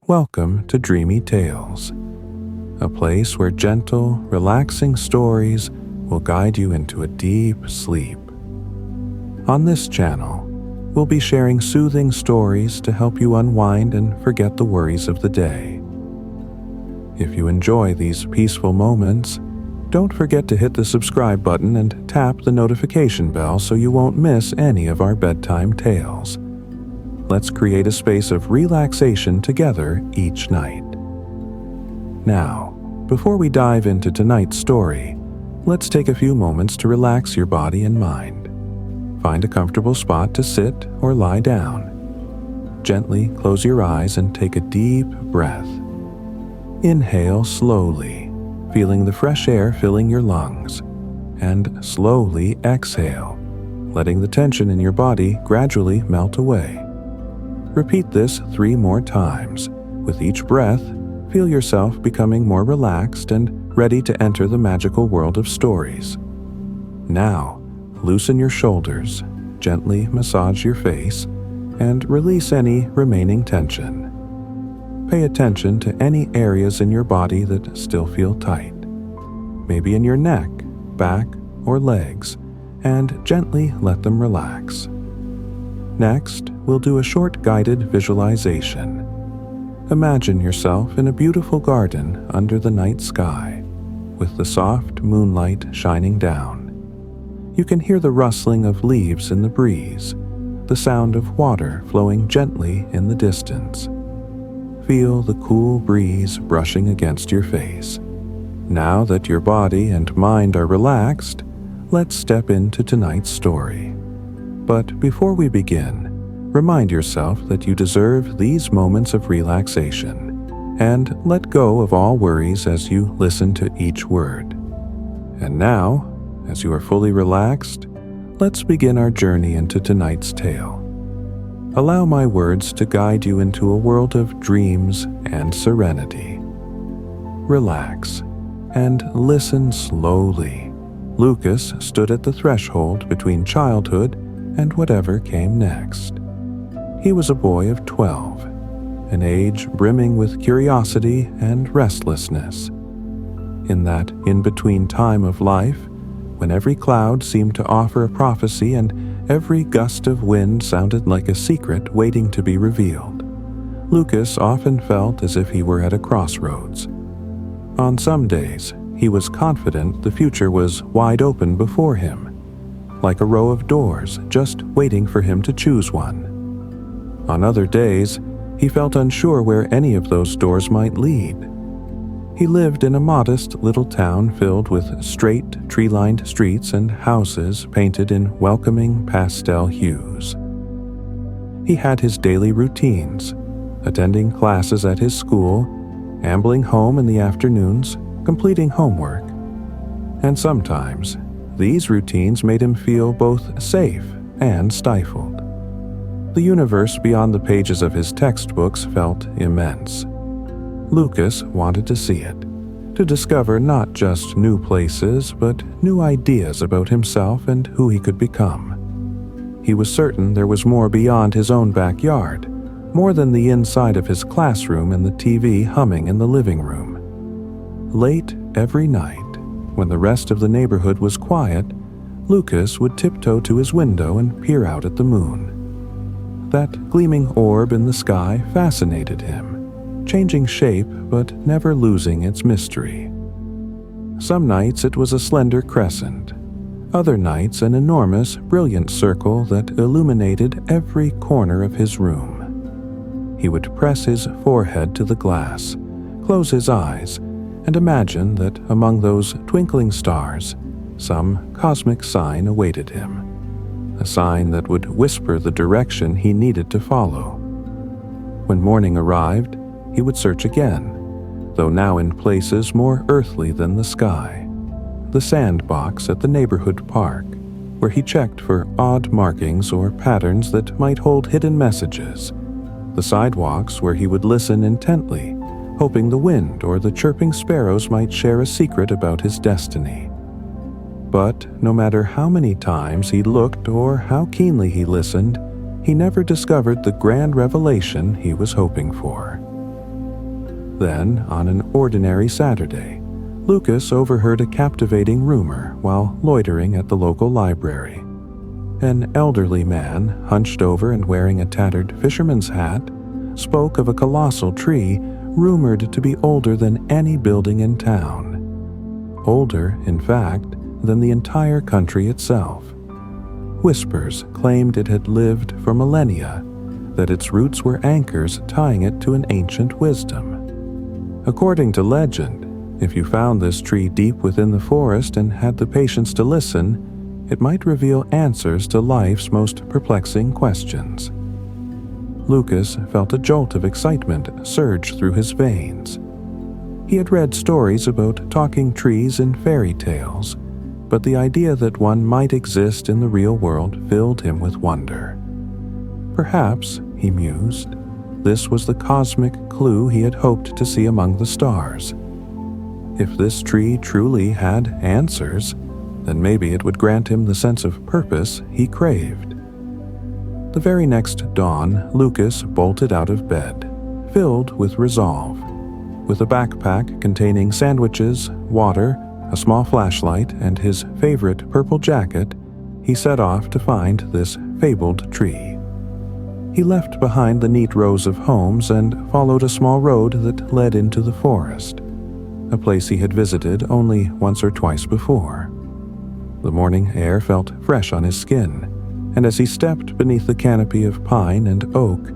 Welcome to Dreamy Tales, a place where gentle, relaxing stories will guide you into a deep sleep. On this channel, we'll be sharing soothing stories to help you unwind and forget the worries of the day. If you enjoy these peaceful moments, don't forget to hit the subscribe button and tap the notification bell so you won't miss any of our bedtime tales. Let's create a space of relaxation together each night. Now, before we dive into tonight's story, let's take a few moments to relax your body and mind. Find a comfortable spot to sit or lie down. Gently close your eyes and take a deep breath. Inhale slowly, feeling the fresh air filling your lungs, and slowly exhale, letting the tension in your body gradually melt away. Repeat this 3 more times. With each breath, feel yourself becoming more relaxed and ready to enter the magical world of stories. Now, loosen your shoulders, gently massage your face, and release any remaining tension. Pay attention to any areas in your body that still feel tight, maybe in your neck, back, or legs, and gently let them relax. Next, we'll do a short guided visualization. Imagine yourself in a beautiful garden under the night sky, with the soft moonlight shining down. You can hear the rustling of leaves in the breeze, the sound of water flowing gently in the distance. Feel the cool breeze brushing against your face. Now that your body and mind are relaxed, let's step into tonight's story. But before we begin, remind yourself that you deserve these moments of relaxation, and let go of all worries as you listen to each word. And now, as you are fully relaxed, let's begin our journey into tonight's tale. Allow my words to guide you into a world of dreams and serenity. Relax and listen slowly. Lucas stood at the threshold between childhood and whatever came next. He was a boy of 12, an age brimming with curiosity and restlessness. In that in-between time of life, when every cloud seemed to offer a prophecy and every gust of wind sounded like a secret waiting to be revealed, Lucas often felt as if he were at a crossroads. On some days, he was confident the future was wide open before him, like a row of doors just waiting for him to choose one. On other days, he felt unsure where any of those doors might lead. He lived in a modest little town filled with straight, tree-lined streets and houses painted in welcoming pastel hues. He had his daily routines, attending classes at his school, ambling home in the afternoons, completing homework. And sometimes, these routines made him feel both safe and stifled. The universe beyond the pages of his textbooks felt immense. Lucas wanted to see it, to discover not just new places, but new ideas about himself and who he could become. He was certain there was more beyond his own backyard, more than the inside of his classroom and the TV humming in the living room. Late every night, when the rest of the neighborhood was quiet, Lucas would tiptoe to his window and peer out at the moon. That gleaming orb in the sky fascinated him, changing shape but never losing its mystery. Some nights it was a slender crescent, other nights an enormous, brilliant circle that illuminated every corner of his room. He would press his forehead to the glass, close his eyes, and imagine that among those twinkling stars, some cosmic sign awaited him, a sign that would whisper the direction he needed to follow. When morning arrived, he would search again, though now in places more earthly than the sky. The sandbox at the neighborhood park, where he checked for odd markings or patterns that might hold hidden messages. The sidewalks where he would listen intently, hoping the wind or the chirping sparrows might share a secret about his destiny. But no matter how many times he looked or how keenly he listened, he never discovered the grand revelation he was hoping for. Then, on an ordinary Saturday, Lucas overheard a captivating rumor while loitering at the local library. An elderly man, hunched over and wearing a tattered fisherman's hat, spoke of a colossal tree rumored to be older than any building in town. Older, in fact, than the entire country itself. Whispers claimed it had lived for millennia, that its roots were anchors tying it to an ancient wisdom. According to legend, if you found this tree deep within the forest and had the patience to listen, it might reveal answers to life's most perplexing questions. Lucas felt a jolt of excitement surge through his veins. He had read stories about talking trees in fairy tales, but the idea that one might exist in the real world filled him with wonder. Perhaps, he mused, this was the cosmic clue he had hoped to see among the stars. If this tree truly had answers, then maybe it would grant him the sense of purpose he craved. The very next dawn, Lucas bolted out of bed, filled with resolve. With a backpack containing sandwiches, water, a small flashlight, and his favorite purple jacket, he set off to find this fabled tree. He left behind the neat rows of homes and followed a small road that led into the forest, a place he had visited only once or twice before. The morning air felt fresh on his skin, and as he stepped beneath the canopy of pine and oak,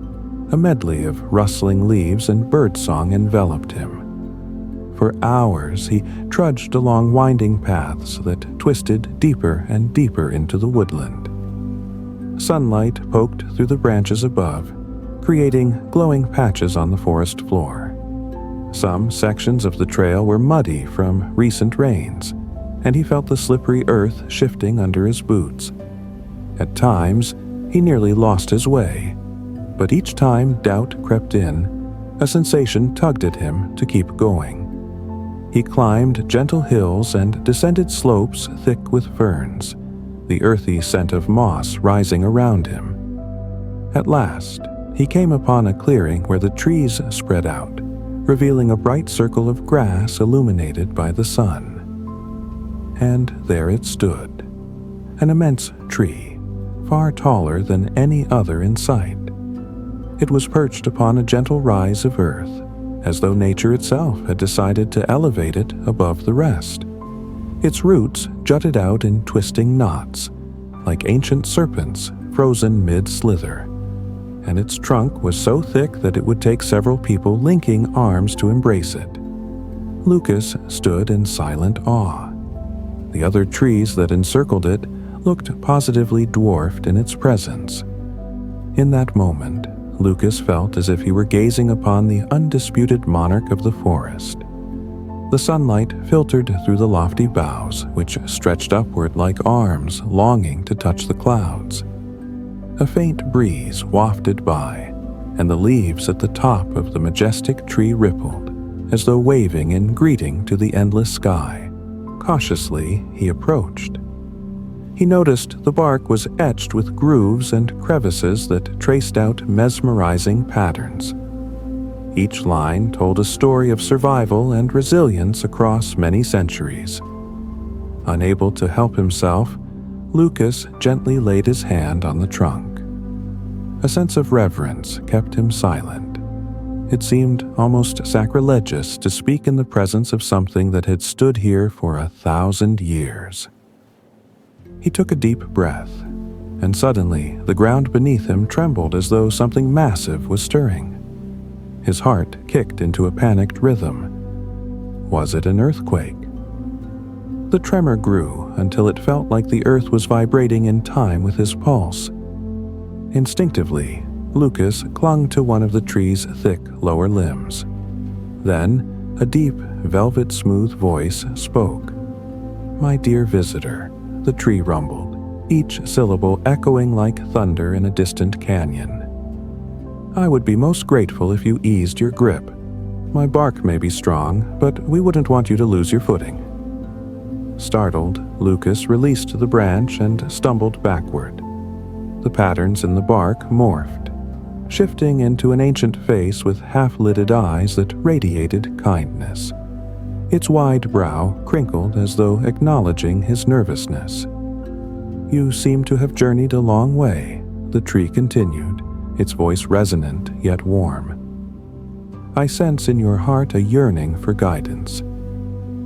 a medley of rustling leaves and birdsong enveloped him. For hours he trudged along winding paths that twisted deeper and deeper into the woodland. Sunlight poked through the branches above, creating glowing patches on the forest floor. Some sections of the trail were muddy from recent rains, and he felt the slippery earth shifting under his boots. At times, he nearly lost his way, but each time doubt crept in, a sensation tugged at him to keep going. He climbed gentle hills and descended slopes thick with ferns, the earthy scent of moss rising around him. At last, he came upon a clearing where the trees spread out, revealing a bright circle of grass illuminated by the sun. And there it stood, an immense tree, far taller than any other in sight. It was perched upon a gentle rise of earth, as though nature itself had decided to elevate it above the rest. Its roots jutted out in twisting knots, like ancient serpents frozen mid-slither, and its trunk was so thick that it would take several people linking arms to embrace it. Lucas stood in silent awe. The other trees that encircled it looked positively dwarfed in its presence. In that moment, Lucas felt as if he were gazing upon the undisputed monarch of the forest. The sunlight filtered through the lofty boughs, which stretched upward like arms longing to touch the clouds. A faint breeze wafted by, and the leaves at the top of the majestic tree rippled, as though waving in greeting to the endless sky. Cautiously, he approached. He noticed the bark was etched with grooves and crevices that traced out mesmerizing patterns. Each line told a story of survival and resilience across many centuries. Unable to help himself, Lucas gently laid his hand on the trunk. A sense of reverence kept him silent. It seemed almost sacrilegious to speak in the presence of something that had stood here for 1,000 years. He took a deep breath, and suddenly the ground beneath him trembled as though something massive was stirring. His heart kicked into a panicked rhythm. Was it an earthquake? The tremor grew until it felt like the earth was vibrating in time with his pulse. Instinctively, Lucas clung to one of the tree's thick lower limbs. Then, a deep, velvet-smooth voice spoke. "My dear visitor," the tree rumbled, each syllable echoing like thunder in a distant canyon. "I would be most grateful if you eased your grip. My bark may be strong, but we wouldn't want you to lose your footing." Startled, Lucas released the branch and stumbled backward. The patterns in the bark morphed. shifting into an ancient face with half-lidded eyes that radiated kindness. Its wide brow crinkled as though acknowledging his nervousness. "You seem to have journeyed a long way," the tree continued, its voice resonant yet warm. "I sense in your heart a yearning for guidance.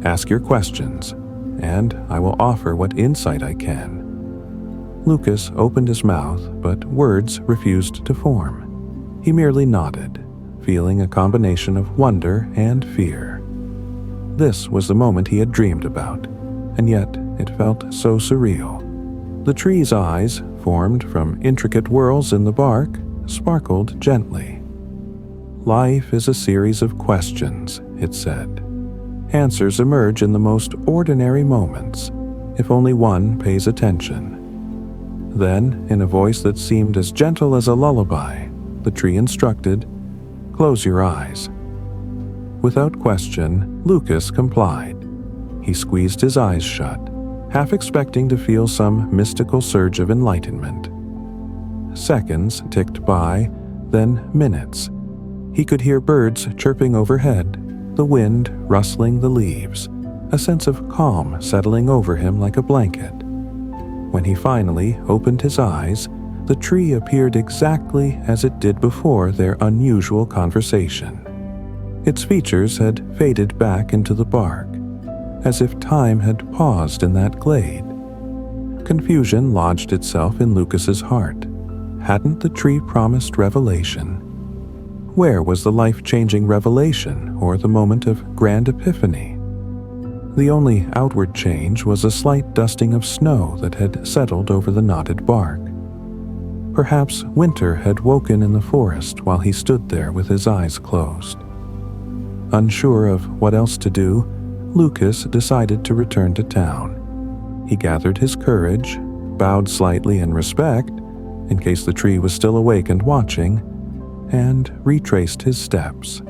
Ask your questions, and I will offer what insight I can." Lucas opened his mouth, but words refused to form. He merely nodded, feeling a combination of wonder and fear. This was the moment he had dreamed about, and yet it felt so surreal. The tree's eyes, formed from intricate whorls in the bark, sparkled gently. "Life is a series of questions," it said. "Answers emerge in the most ordinary moments, if only one pays attention." Then, in a voice that seemed as gentle as a lullaby, the tree instructed, "Close your eyes." Without question, Lucas complied. He squeezed his eyes shut, half expecting to feel some mystical surge of enlightenment. Seconds ticked by, then minutes. He could hear birds chirping overhead, the wind rustling the leaves, a sense of calm settling over him like a blanket. When he finally opened his eyes, the tree appeared exactly as it did before their unusual conversation. Its features had faded back into the bark, as if time had paused in that glade. Confusion lodged itself in Lucas's heart. Hadn't the tree promised revelation? Where was the life-changing revelation or the moment of grand epiphany? The only outward change was a slight dusting of snow that had settled over the knotted bark. Perhaps winter had woken in the forest while he stood there with his eyes closed. Unsure of what else to do, Lucas decided to return to town. He gathered his courage, bowed slightly in respect, in case the tree was still awake and watching, and retraced his steps.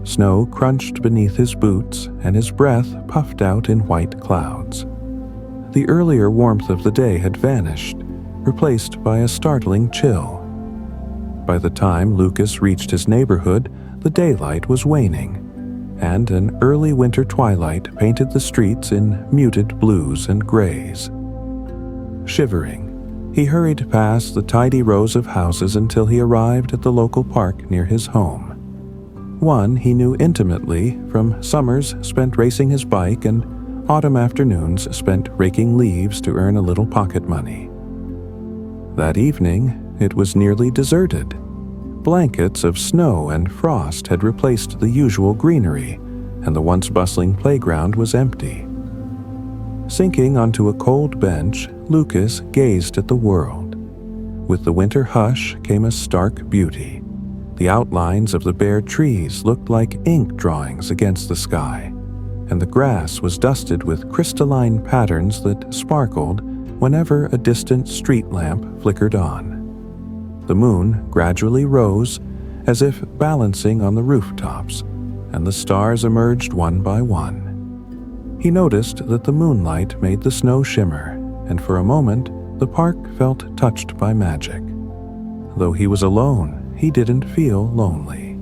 Snow crunched beneath his boots, and his breath puffed out in white clouds. The earlier warmth of the day had vanished, replaced by a startling chill. By the time Lucas reached his neighborhood, the daylight was waning, and an early winter twilight painted the streets in muted blues and grays. Shivering, he hurried past the tidy rows of houses until he arrived at the local park near his home. One he knew intimately from summers spent racing his bike and autumn afternoons spent raking leaves to earn a little pocket money. That evening, it was nearly deserted. Blankets of snow and frost had replaced the usual greenery, and the once bustling playground was empty. Sinking onto a cold bench, Lucas gazed at the world. With the winter hush came a stark beauty. The outlines of the bare trees looked like ink drawings against the sky, and the grass was dusted with crystalline patterns that sparkled whenever a distant street lamp flickered on. The moon gradually rose, as if balancing on the rooftops, and the stars emerged one by one. He noticed that the moonlight made the snow shimmer, and for a moment the park felt touched by magic. Though he was alone, he didn't feel lonely.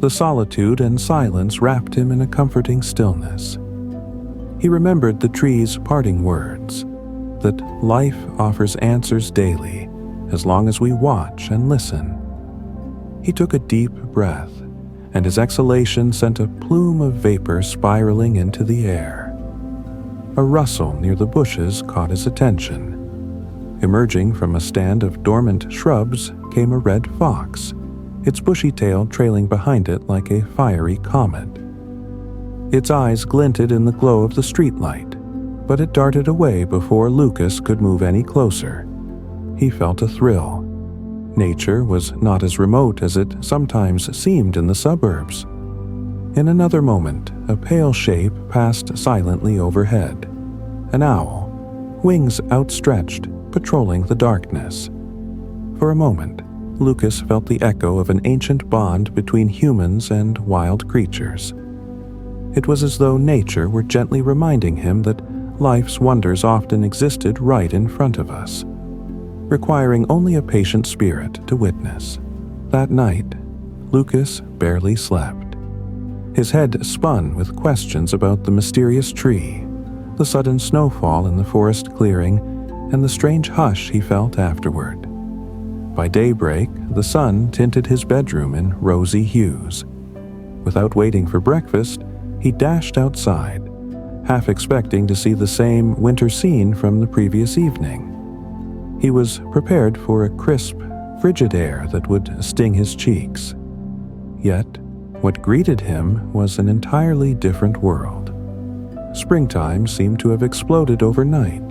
The solitude and silence wrapped him in a comforting stillness. He remembered the tree's parting words, that life offers answers daily, as long as we watch and listen. He took a deep breath, and his exhalation sent a plume of vapor spiraling into the air. A rustle near the bushes caught his attention. Emerging from a stand of dormant shrubs came a red fox, its bushy tail trailing behind it like a fiery comet. Its eyes glinted in the glow of the streetlight, but it darted away before Lucas could move any closer. He felt a thrill. Nature was not as remote as it sometimes seemed in the suburbs. In another moment, a pale shape passed silently overhead. An owl, wings outstretched, patrolling the darkness. For a moment, Lucas felt the echo of an ancient bond between humans and wild creatures. It was as though nature were gently reminding him that life's wonders often existed right in front of us, requiring only a patient spirit to witness. That night, Lucas barely slept. His head spun with questions about the mysterious tree, the sudden snowfall in the forest clearing, and the strange hush he felt afterward. By daybreak, the sun tinted his bedroom in rosy hues. Without waiting for breakfast, he dashed outside, half expecting to see the same winter scene from the previous evening. He was prepared for a crisp, frigid air that would sting his cheeks. Yet, what greeted him was an entirely different world. Springtime seemed to have exploded overnight.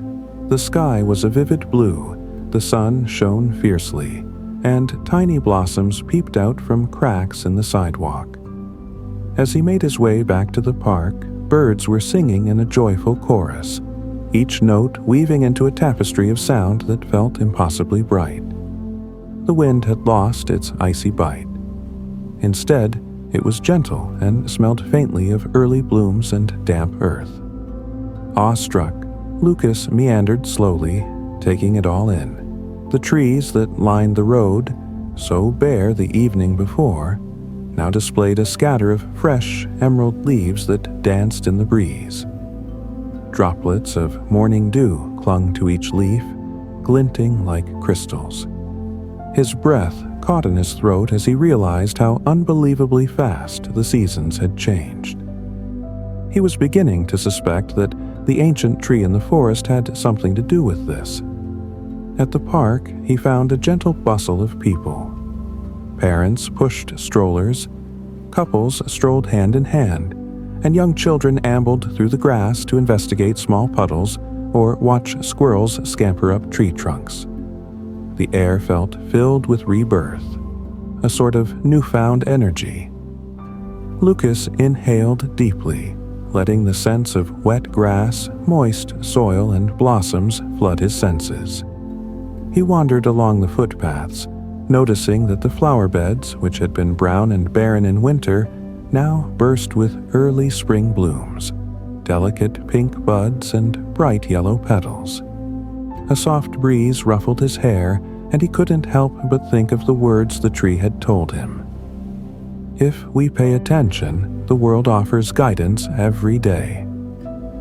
The sky was a vivid blue, the sun shone fiercely, and tiny blossoms peeped out from cracks in the sidewalk. As he made his way back to the park, birds were singing in a joyful chorus, each note weaving into a tapestry of sound that felt impossibly bright. The wind had lost its icy bite. Instead, it was gentle and smelled faintly of early blooms and damp earth. Awestruck, Lucas meandered slowly, taking it all in. The trees that lined the road, so bare the evening before, now displayed a scatter of fresh emerald leaves that danced in the breeze. Droplets of morning dew clung to each leaf, glinting like crystals. His breath caught in his throat as he realized how unbelievably fast the seasons had changed. He was beginning to suspect that the ancient tree in the forest had something to do with this. At the park, he found a gentle bustle of people. Parents pushed strollers, couples strolled hand in hand, and young children ambled through the grass to investigate small puddles or watch squirrels scamper up tree trunks. The air felt filled with rebirth, a sort of newfound energy. Lucas inhaled deeply, letting the sense of wet grass, moist soil, and blossoms flood his senses. He wandered along the footpaths, noticing that the flower beds, which had been brown and barren in winter, now burst with early spring blooms, delicate pink buds and bright yellow petals. A soft breeze ruffled his hair, and he couldn't help but think of the words the tree had told him. If we pay attention, the world offers guidance every day.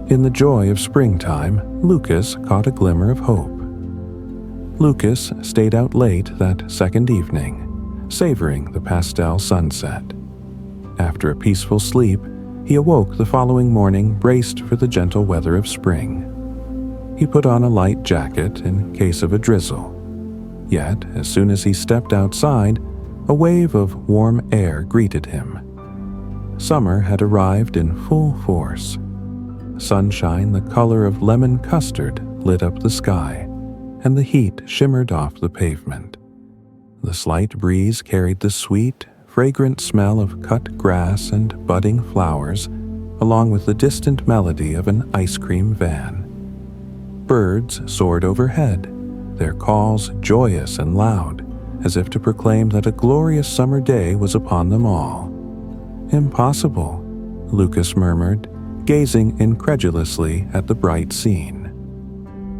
In the joy of springtime, Lucas caught a glimmer of hope. Lucas stayed out late that second evening, savoring the pastel sunset. After a peaceful sleep, he awoke the following morning braced for the gentle weather of spring. He put on a light jacket in case of a drizzle. Yet, as soon as he stepped outside, a wave of warm air greeted him. Summer had arrived in full force. Sunshine the color of lemon custard lit up the sky, and the heat shimmered off the pavement. The slight breeze carried the sweet, fragrant smell of cut grass and budding flowers, along with the distant melody of an ice cream van. Birds soared overhead, their calls joyous and loud, as if to proclaim that a glorious summer day was upon them all. "Impossible," Lucas murmured, gazing incredulously at the bright scene.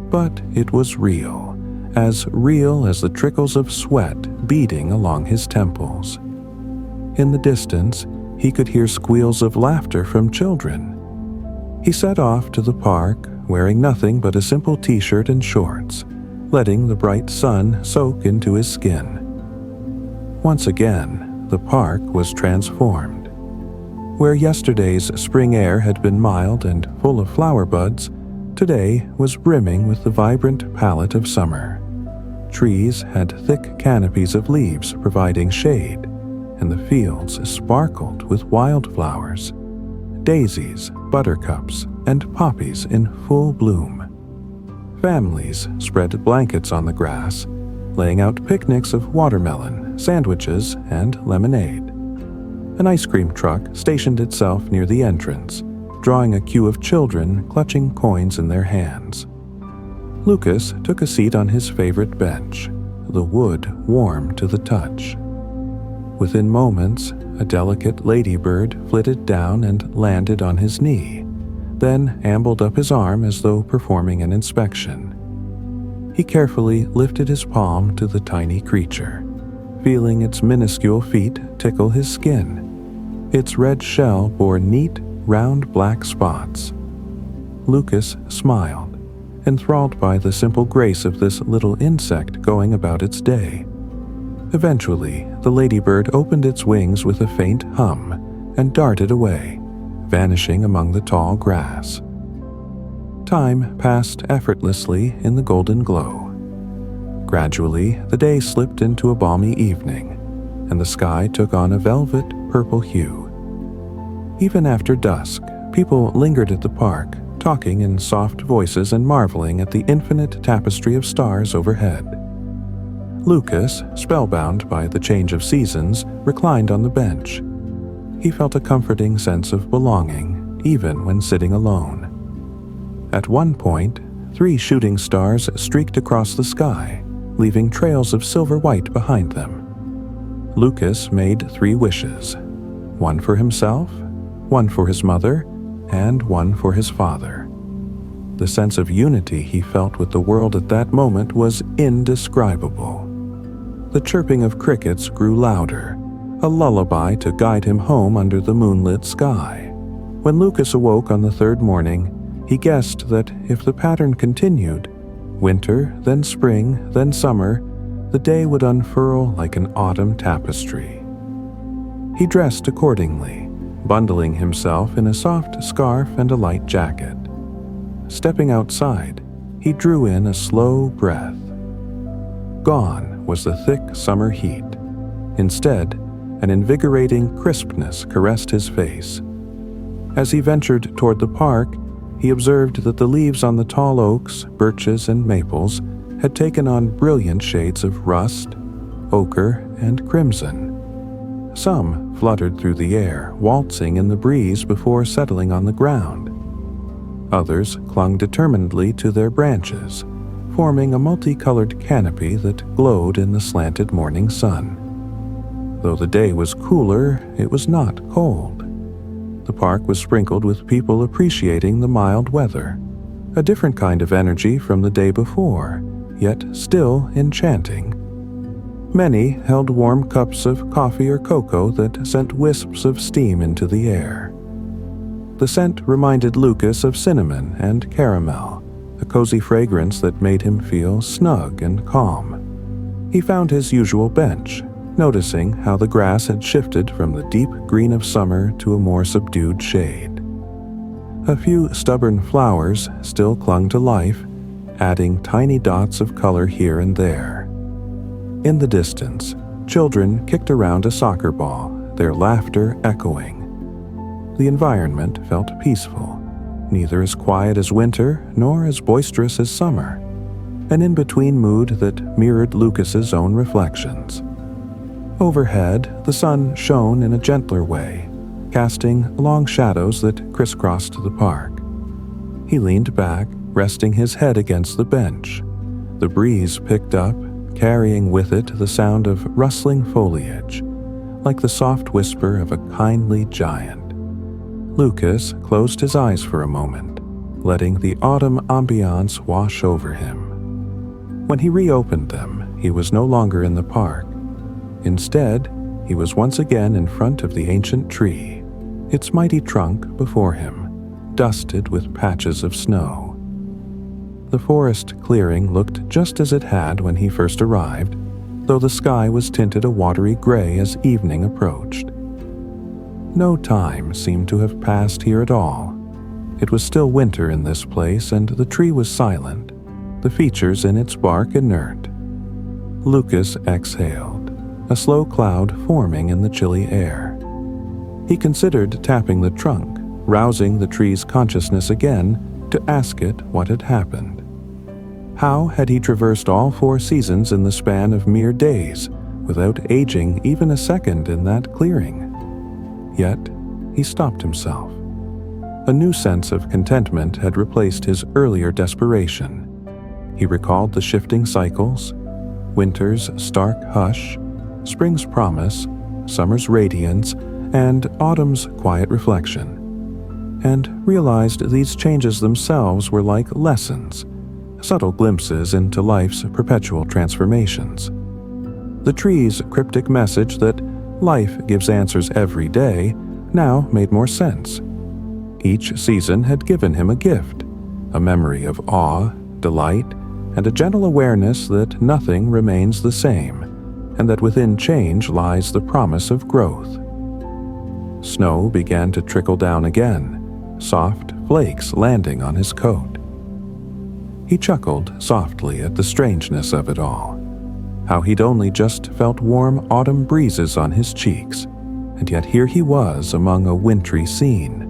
But it was real as the trickles of sweat beading along his temples. In the distance, he could hear squeals of laughter from children. He set off to the park, wearing nothing but a simple t-shirt and shorts, letting the bright sun soak into his skin. Once again, the park was transformed. Where yesterday's spring air had been mild and full of flower buds, today was brimming with the vibrant palette of summer. Trees had thick canopies of leaves providing shade, and the fields sparkled with wildflowers, daisies, buttercups, and poppies in full bloom. Families spread blankets on the grass, laying out picnics of watermelon, sandwiches, and lemonade. An ice cream truck stationed itself near the entrance, drawing a queue of children clutching coins in their hands. Lucas took a seat on his favorite bench, the wood warm to the touch. Within moments, a delicate ladybird flitted down and landed on his knee, then ambled up his arm as though performing an inspection. He carefully lifted his palm to the tiny creature, feeling its minuscule feet tickle his skin. Its red shell bore neat, round black spots. Lucas smiled, enthralled by the simple grace of this little insect going about its day. Eventually, the ladybird opened its wings with a faint hum and darted away, vanishing among the tall grass. Time passed effortlessly in the golden glow. Gradually, the day slipped into a balmy evening, and the sky took on a velvet purple hue. Even after dusk, people lingered at the park, talking in soft voices and marveling at the infinite tapestry of stars overhead. Lucas, spellbound by the change of seasons, reclined on the bench. He felt a comforting sense of belonging, even when sitting alone. At one point, 3 shooting stars streaked across the sky, leaving trails of silver white behind them. Lucas made 3 wishes, one for himself, one for his mother, and one for his father. The sense of unity he felt with the world at that moment was indescribable. The chirping of crickets grew louder, a lullaby to guide him home under the moonlit sky. When Lucas awoke on the 3rd morning, he guessed that if the pattern continued, winter, then spring, then summer, the day would unfurl like an autumn tapestry. He dressed accordingly, bundling himself in a soft scarf and a light jacket. Stepping outside, he drew in a slow breath. Gone was the thick summer heat. Instead, an invigorating crispness caressed his face. As he ventured toward the park, he observed that the leaves on the tall oaks, birches, and maples had taken on brilliant shades of rust, ochre, and crimson. Some fluttered through the air, waltzing in the breeze before settling on the ground. Others clung determinedly to their branches, forming a multicolored canopy that glowed in the slanted morning sun. Though the day was cooler, it was not cold. The park was sprinkled with people appreciating the mild weather, a different kind of energy from the day before, yet still enchanting. Many held warm cups of coffee or cocoa that sent wisps of steam into the air. The scent reminded Lucas of cinnamon and caramel, a cozy fragrance that made him feel snug and calm. He found his usual bench, noticing how the grass had shifted from the deep green of summer to a more subdued shade. A few stubborn flowers still clung to life, adding tiny dots of color here and there. In the distance, children kicked around a soccer ball, their laughter echoing. The environment felt peaceful, neither as quiet as winter nor as boisterous as summer, an in-between mood that mirrored Lucas's own reflections. Overhead, the sun shone in a gentler way, casting long shadows that crisscrossed the park. He leaned back, resting his head against the bench. The breeze picked up, carrying with it the sound of rustling foliage, like the soft whisper of a kindly giant. Lucas closed his eyes for a moment, letting the autumn ambiance wash over him. When he reopened them, he was no longer in the park. Instead, he was once again in front of the ancient tree, its mighty trunk before him, dusted with patches of snow. The forest clearing looked just as it had when he first arrived, though the sky was tinted a watery gray as evening approached. No time seemed to have passed here at all. It was still winter in this place, and the tree was silent, the features in its bark inert. Lucas exhaled, a slow cloud forming in the chilly air. He considered tapping the trunk, rousing the tree's consciousness again to ask it what had happened. How had he traversed all 4 seasons in the span of mere days, without aging even a second in that clearing? Yet, he stopped himself. A new sense of contentment had replaced his earlier desperation. He recalled the shifting cycles, winter's stark hush, spring's promise, summer's radiance, and autumn's quiet reflection, and realized these changes themselves were like lessons, subtle glimpses into life's perpetual transformations. The tree's cryptic message that life gives answers every day now made more sense. Each season had given him a gift, a memory of awe, delight, and a gentle awareness that nothing remains the same, and that within change lies the promise of growth. Snow began to trickle down again, soft flakes landing on his coat. He chuckled softly at the strangeness of it all, how he'd only just felt warm autumn breezes on his cheeks, and yet here he was among a wintry scene.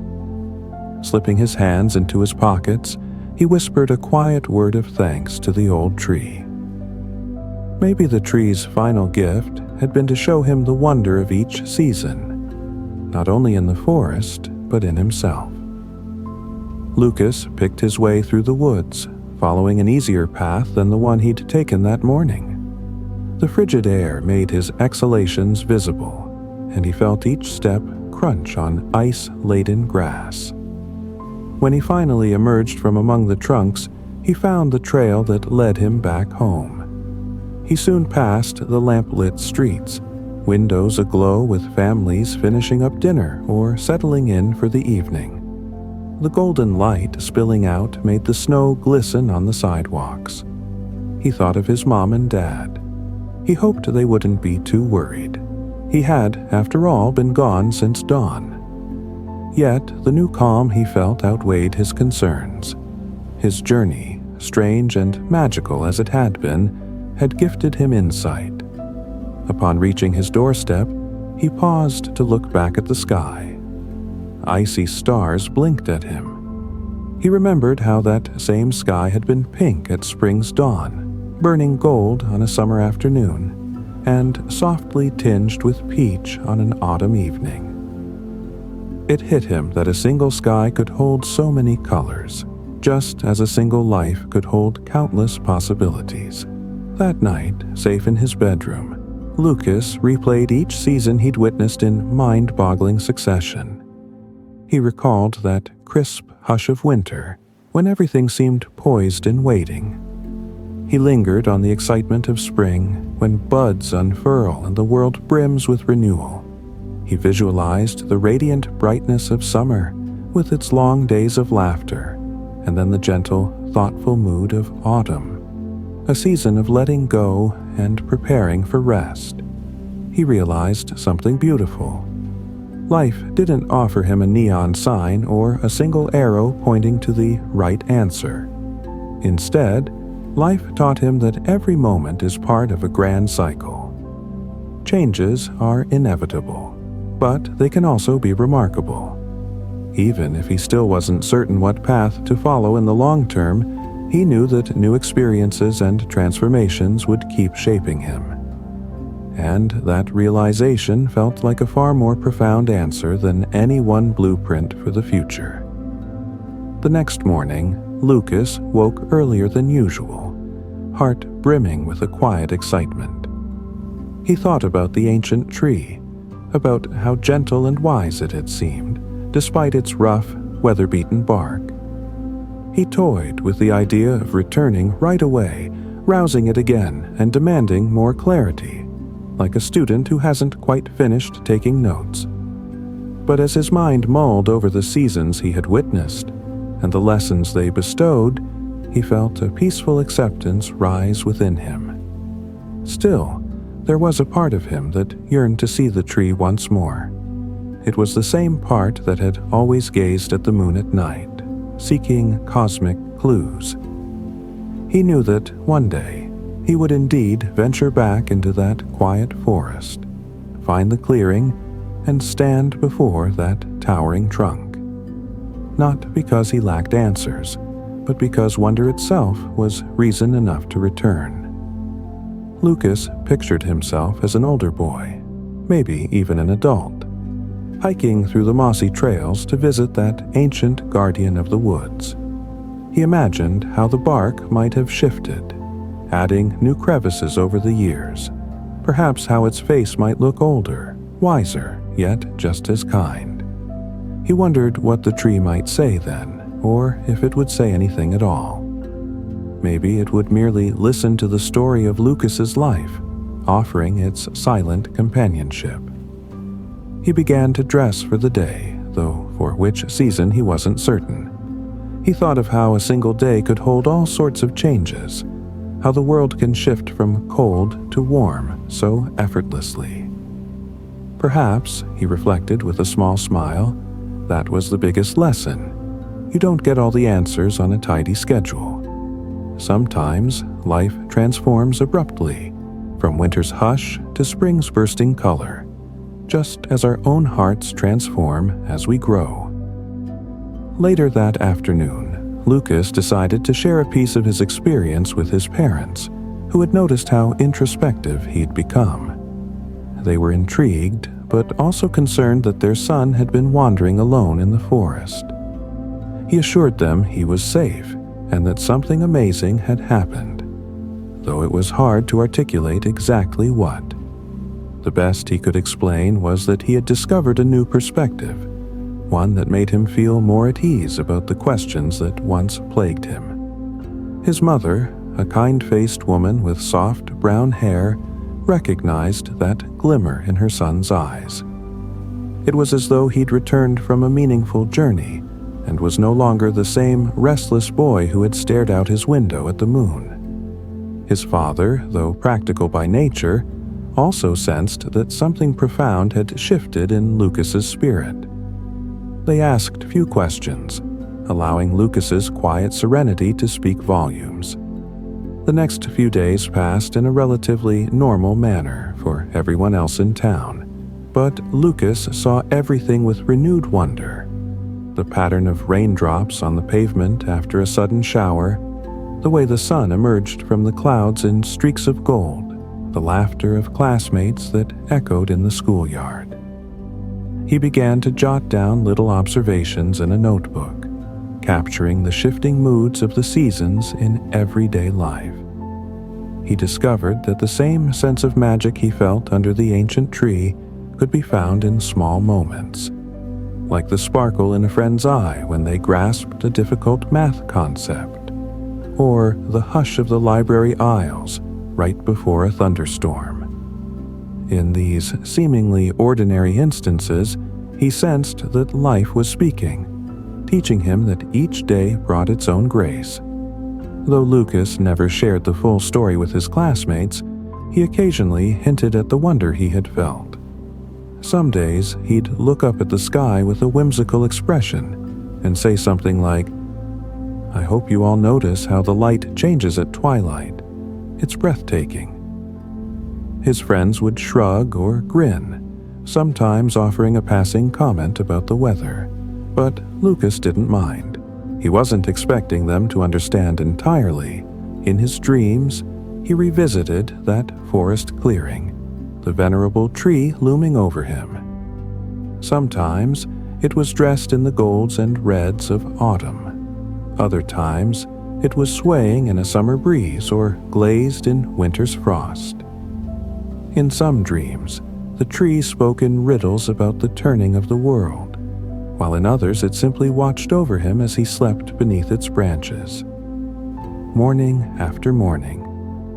Slipping his hands into his pockets, he whispered a quiet word of thanks to the old tree. Maybe the tree's final gift had been to show him the wonder of each season, not only in the forest, but in himself. Lucas picked his way through the woods, following an easier path than the one he'd taken that morning. The frigid air made his exhalations visible, and he felt each step crunch on ice-laden grass. When he finally emerged from among the trunks, he found the trail that led him back home. He soon passed the lamp-lit streets, windows aglow with families finishing up dinner or settling in for the evening. The golden light spilling out made the snow glisten on the sidewalks. He thought of his mom and dad. He hoped they wouldn't be too worried. He had, after all, been gone since dawn. Yet the new calm he felt outweighed his concerns. His journey, strange and magical as it had been, had gifted him insight. Upon reaching his doorstep, he paused to look back at the sky. Icy stars blinked at him. He remembered how that same sky had been pink at spring's dawn, burning gold on a summer afternoon, and softly tinged with peach on an autumn evening. It hit him that a single sky could hold so many colors, just as a single life could hold countless possibilities. That night, safe in his bedroom, Lucas replayed each season he'd witnessed in mind-boggling succession. He recalled that crisp hush of winter, when everything seemed poised and waiting. He lingered on the excitement of spring, when buds unfurl and the world brims with renewal. He visualized the radiant brightness of summer, with its long days of laughter, and then the gentle, thoughtful mood of autumn, a season of letting go and preparing for rest. He realized something beautiful. Life didn't offer him a neon sign or a single arrow pointing to the right answer. Instead, life taught him that every moment is part of a grand cycle. Changes are inevitable, but they can also be remarkable. Even if he still wasn't certain what path to follow in the long term, he knew that new experiences and transformations would keep shaping him. And that realization felt like a far more profound answer than any one blueprint for the future. The next morning, Lucas woke earlier than usual, heart brimming with a quiet excitement. He thought about the ancient tree, about how gentle and wise it had seemed, despite its rough, weather-beaten bark. He toyed with the idea of returning right away, rousing it again and demanding more clarity, like a student who hasn't quite finished taking notes. But as his mind mulled over the seasons he had witnessed and the lessons they bestowed, he felt a peaceful acceptance rise within him. Still, there was a part of him that yearned to see the tree once more. It was the same part that had always gazed at the moon at night, seeking cosmic clues. He knew that one day he would indeed venture back into that quiet forest, find the clearing, and stand before that towering trunk. Not because he lacked answers, but because wonder itself was reason enough to return. Lucas pictured himself as an older boy, maybe even an adult, hiking through the mossy trails to visit that ancient guardian of the woods. He imagined how the bark might have shifted, adding new crevices over the years, perhaps how its face might look older, wiser, yet just as kind. He wondered what the tree might say then, or if it would say anything at all. Maybe it would merely listen to the story of Lucas's life, offering its silent companionship. He began to dress for the day, though for which season he wasn't certain. He thought of how a single day could hold all sorts of changes, how the world can shift from cold to warm so effortlessly. Perhaps, he reflected with a small smile, that was the biggest lesson. You don't get all the answers on a tidy schedule. Sometimes life transforms abruptly, from winter's hush to spring's bursting color, just as our own hearts transform as we grow. Later that afternoon, Lucas decided to share a piece of his experience with his parents, who had noticed how introspective he'd become. They were intrigued, but also concerned that their son had been wandering alone in the forest. He assured them he was safe and that something amazing had happened, though it was hard to articulate exactly what. The best he could explain was that he had discovered a new perspective, one that made him feel more at ease about the questions that once plagued him. His mother, a kind-faced woman with soft brown hair, recognized that glimmer in her son's eyes. It was as though he'd returned from a meaningful journey and was no longer the same restless boy who had stared out his window at the moon. His father, though practical by nature, also sensed that something profound had shifted in Lucas's spirit. They asked few questions, allowing Lucas's quiet serenity to speak volumes. The next few days passed in a relatively normal manner for everyone else in town, but Lucas saw everything with renewed wonder. The pattern of raindrops on the pavement after a sudden shower, the way the sun emerged from the clouds in streaks of gold, the laughter of classmates that echoed in the schoolyard. He began to jot down little observations in a notebook, capturing the shifting moods of the seasons in everyday life. He discovered that the same sense of magic he felt under the ancient tree could be found in small moments, like the sparkle in a friend's eye when they grasped a difficult math concept, or the hush of the library aisles right before a thunderstorm. In these seemingly ordinary instances, he sensed that life was speaking, teaching him that each day brought its own grace. Though Lucas never shared the full story with his classmates, he occasionally hinted at the wonder he had felt. Some days, he'd look up at the sky with a whimsical expression and say something like, "I hope you all notice how the light changes at twilight. It's breathtaking." His friends would shrug or grin, sometimes offering a passing comment about the weather, but Lucas didn't mind. He wasn't expecting them to understand entirely. In his dreams, he revisited that forest clearing, the venerable tree looming over him. Sometimes it was dressed in the golds and reds of autumn. Other times it was swaying in a summer breeze or glazed in winter's frost. In some dreams, the tree spoke in riddles about the turning of the world, while in others it simply watched over him as he slept beneath its branches. Morning after morning,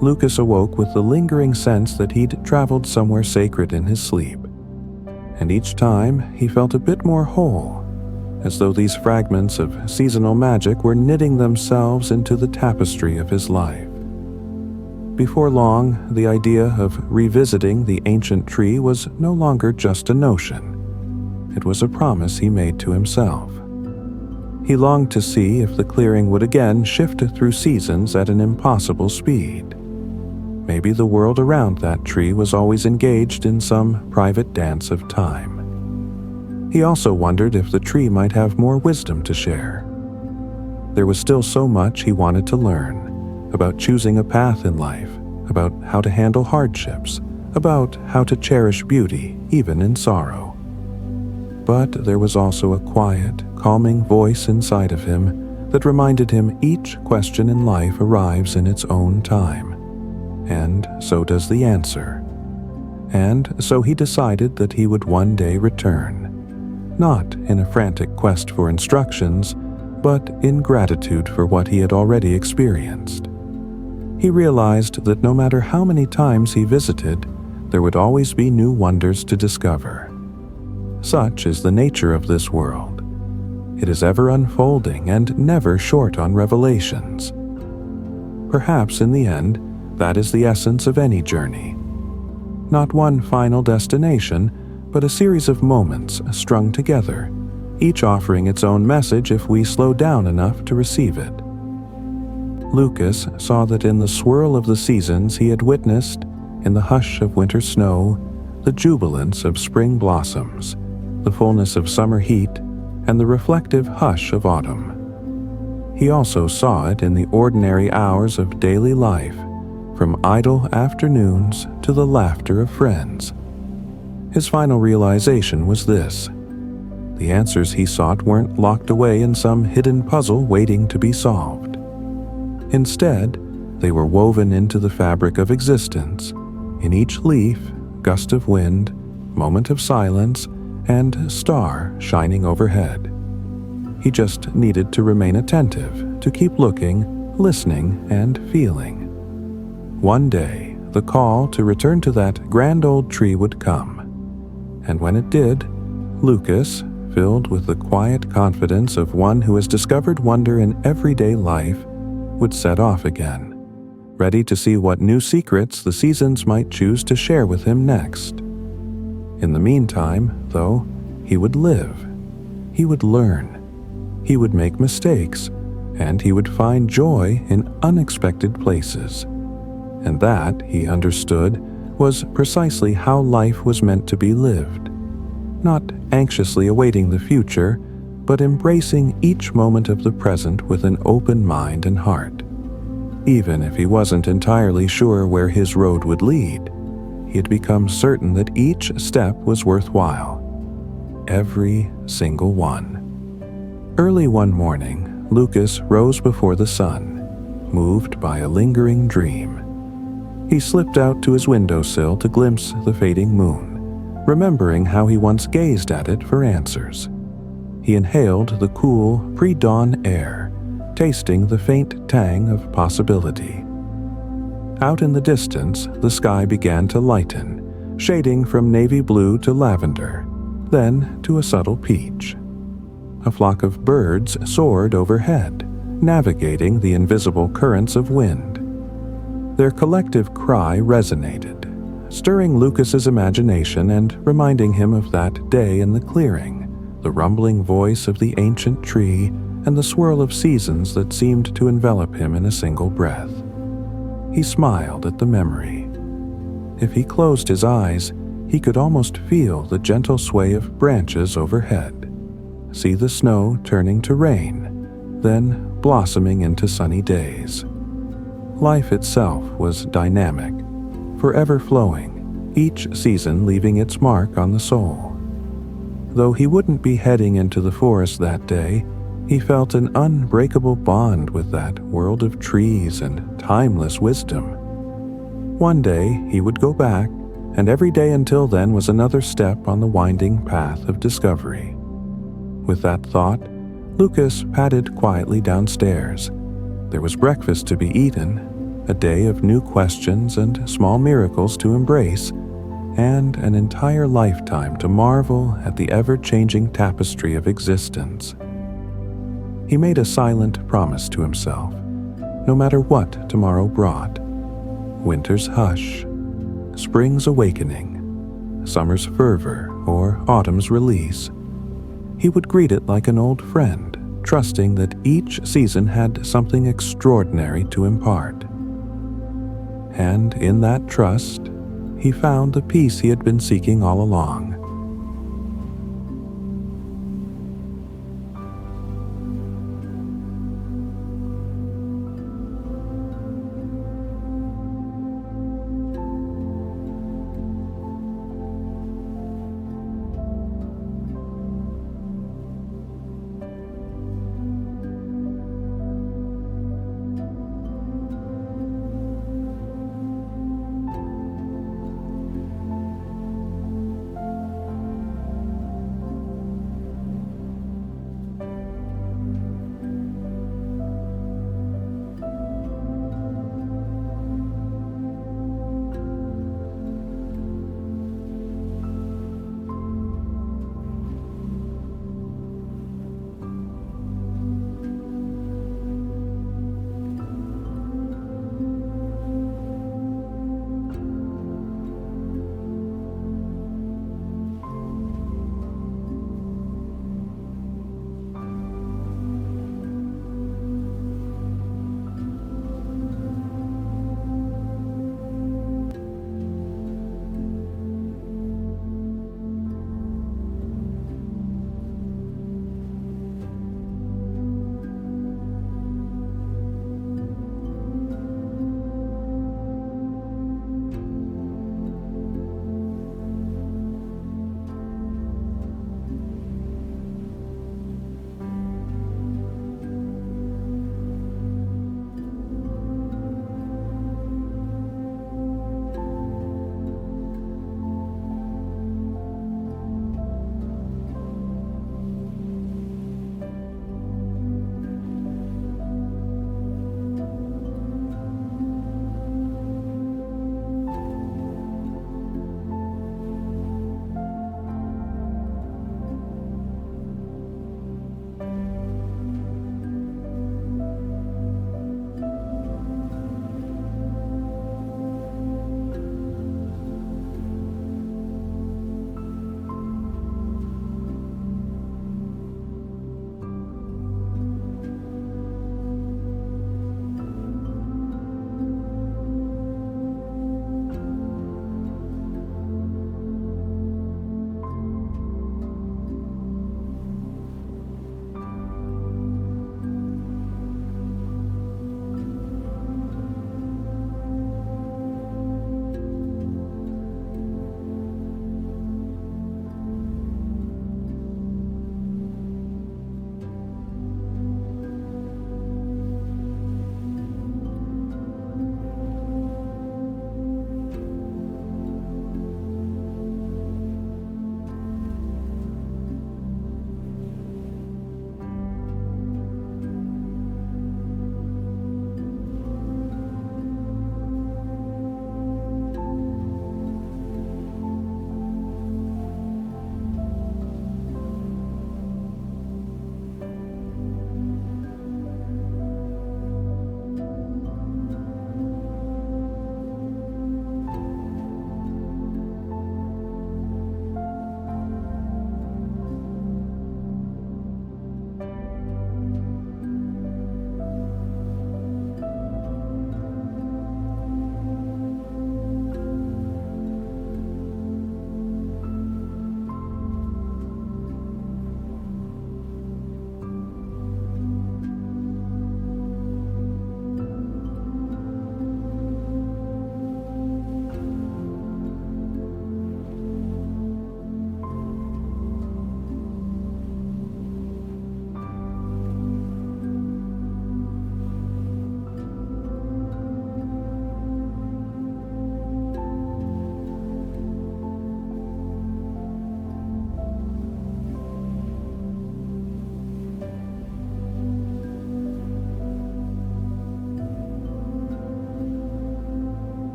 Lucas awoke with the lingering sense that he'd traveled somewhere sacred in his sleep. And each time, he felt a bit more whole, as though these fragments of seasonal magic were knitting themselves into the tapestry of his life. Before long, the idea of revisiting the ancient tree was no longer just a notion. It was a promise he made to himself. He longed to see if the clearing would again shift through seasons at an impossible speed. Maybe the world around that tree was always engaged in some private dance of time. He also wondered if the tree might have more wisdom to share. There was still so much he wanted to learn about choosing a path in life, about how to handle hardships, about how to cherish beauty even in sorrow. But there was also a quiet, calming voice inside of him that reminded him each question in life arrives in its own time, and so does the answer. And so he decided that he would one day return, not in a frantic quest for instructions, but in gratitude for what he had already experienced. He realized that no matter how many times he visited, there would always be new wonders to discover. Such is the nature of this world. It is ever unfolding and never short on revelations. Perhaps in the end, that is the essence of any journey. Not one final destination, but a series of moments strung together, each offering its own message if we slow down enough to receive it. Lucas saw that in the swirl of the seasons he had witnessed, in the hush of winter snow, the jubilance of spring blossoms, the fullness of summer heat, and the reflective hush of autumn. He also saw it in the ordinary hours of daily life, from idle afternoons to the laughter of friends. His final realization was this: the answers he sought weren't locked away in some hidden puzzle waiting to be solved. Instead, they were woven into the fabric of existence, in each leaf, gust of wind, moment of silence, and star shining overhead. He just needed to remain attentive, to keep looking, listening, and feeling. One day, the call to return to that grand old tree would come. And when it did, Lucas, filled with the quiet confidence of one who has discovered wonder in everyday life, would set off again, ready to see what new secrets the seasons might choose to share with him next. In the meantime, though, he would live. He would learn. He would make mistakes, and he would find joy in unexpected places. And that, he understood, was precisely how life was meant to be lived. Not anxiously awaiting the future, but embracing each moment of the present with an open mind and heart. Even if he wasn't entirely sure where his road would lead, he had become certain that each step was worthwhile. Every single one. Early one morning, Lucas rose before the sun, moved by a lingering dream. He slipped out to his windowsill to glimpse the fading moon, remembering how he once gazed at it for answers. He inhaled the cool, pre-dawn air, tasting the faint tang of possibility. Out in the distance, the sky began to lighten, shading from navy blue to lavender, then to a subtle peach. A flock of birds soared overhead, navigating the invisible currents of wind. Their collective cry resonated, stirring Lucas's imagination and reminding him of that day in the clearing, the rumbling voice of the ancient tree and the swirl of seasons that seemed to envelop him in a single breath. He smiled at the memory. If he closed his eyes, he could almost feel the gentle sway of branches overhead, see the snow turning to rain, then blossoming into sunny days. Life itself was dynamic, forever flowing, each season leaving its mark on the soul. Though he wouldn't be heading into the forest that day, he felt an unbreakable bond with that world of trees and timeless wisdom. One day he would go back, and every day until then was another step on the winding path of discovery. With that thought, Lucas padded quietly downstairs. There was breakfast to be eaten, a day of new questions and small miracles to embrace, and an entire lifetime to marvel at the ever-changing tapestry of existence. He made a silent promise to himself, no matter what tomorrow brought. Winter's hush, spring's awakening, summer's fervor, or autumn's release. He would greet it like an old friend, trusting that each season had something extraordinary to impart. And in that trust, he found the peace he had been seeking all along.